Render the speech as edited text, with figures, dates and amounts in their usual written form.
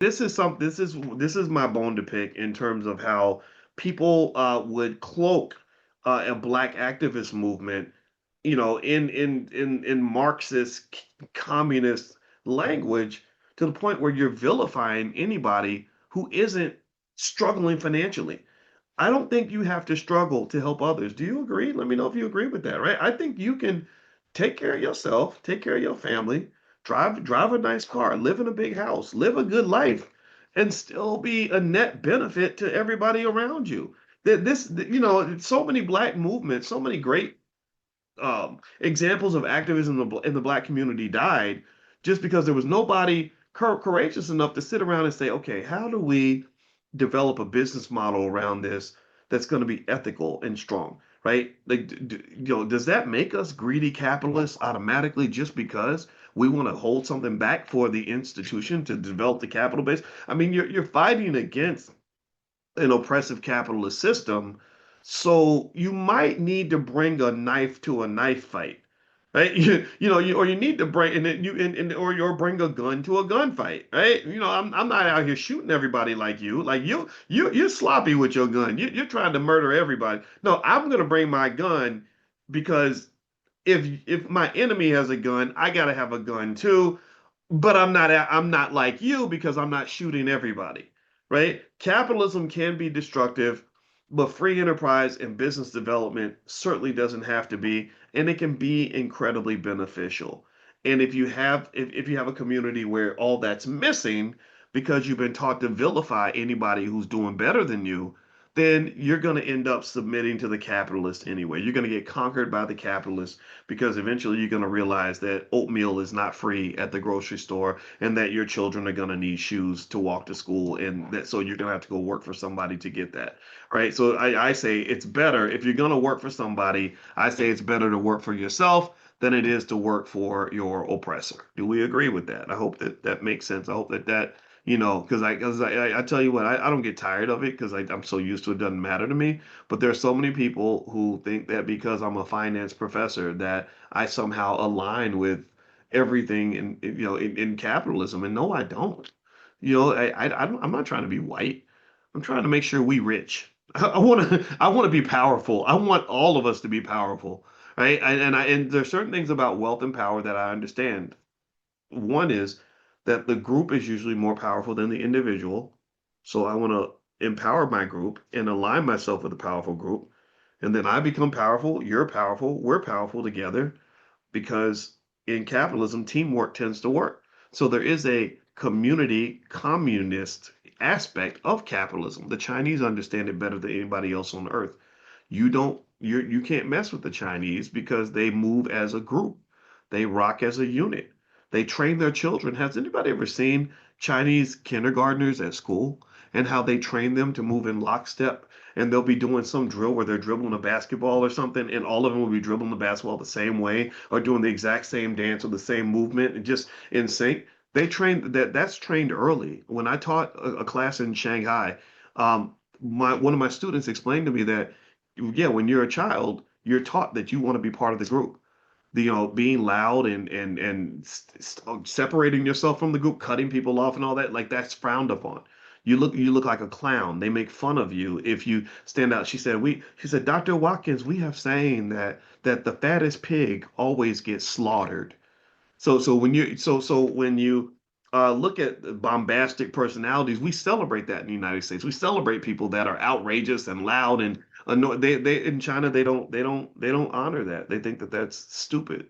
This is my bone to pick in terms of how people would cloak a black activist movement, in Marxist communist language to the point where you're vilifying anybody who isn't struggling financially. I don't think you have to struggle to help others. Do you agree? Let me know if you agree with that, right? I think you can take care of yourself, take care of your family, drive a nice car, live in a big house, live a good life, and still be a net benefit to everybody around you. So many black movements, so many great examples of activism in the black community died just because there was nobody courageous enough to sit around and say, okay, how do we develop a business model around this that's going to be ethical and strong, right? Like, does that make us greedy capitalists automatically just because we want to hold something back for the institution to develop the capital base? I mean, you're fighting against an oppressive capitalist system. So you might need to bring a knife to a knife fight, right? Or you need to bring and then or bring a gun to a gunfight, right? I'm not out here shooting everybody like you. Like you're sloppy with your gun. You're trying to murder everybody. No, I'm gonna bring my gun because if my enemy has a gun, I gotta have a gun too. But I'm not like you because I'm not shooting everybody, right? Capitalism can be destructive, but free enterprise and business development certainly doesn't have to be, and it can be incredibly beneficial. And if you have a community where all that's missing because you've been taught to vilify anybody who's doing better than you, then you're going to end up submitting to the capitalist anyway. You're going to get conquered by the capitalist because eventually you're going to realize that oatmeal is not free at the grocery store and that your children are going to need shoes to walk to school and that so you're going to have to go work for somebody to get that. Right? So I say it's better if you're going to work for somebody, I say it's better to work for yourself than it is to work for your oppressor. Do we agree with that? I hope that that makes sense. I hope that because I tell you what, I don't get tired of it because I'm so used to it, doesn't matter to me. But there's so many people who think that because I'm a finance professor that I somehow align with everything in capitalism, and no, I don't. I'm not trying to be white. I'm trying to make sure we rich. I want to be powerful. I want all of us to be powerful, right? And there's certain things about wealth and power that I understand. One is that the group is usually more powerful than the individual. So I want to empower my group and align myself with a powerful group. And then I become powerful, you're powerful, we're powerful together because in capitalism, teamwork tends to work. So there is a community communist aspect of capitalism. The Chinese understand it better than anybody else on earth. You can't mess with the Chinese because they move as a group. They rock as a unit. They train their children. Has anybody ever seen Chinese kindergartners at school and how they train them to move in lockstep? And they'll be doing some drill where they're dribbling a basketball or something, and all of them will be dribbling the basketball the same way or doing the exact same dance or the same movement and just in sync. That's trained early. When I taught a class in Shanghai, one of my students explained to me that yeah, when you're a child, you're taught that you want to be part of the group. Being loud and separating yourself from the group, cutting people off and all that, like that's frowned upon. You look like a clown. They make fun of you if you stand out. She said, Dr. Watkins, we have saying that the fattest pig always gets slaughtered. So when you look at bombastic personalities, we celebrate that in the United States. We celebrate people that are outrageous and loud and anno they in China they don't honor that. They think that that's stupid.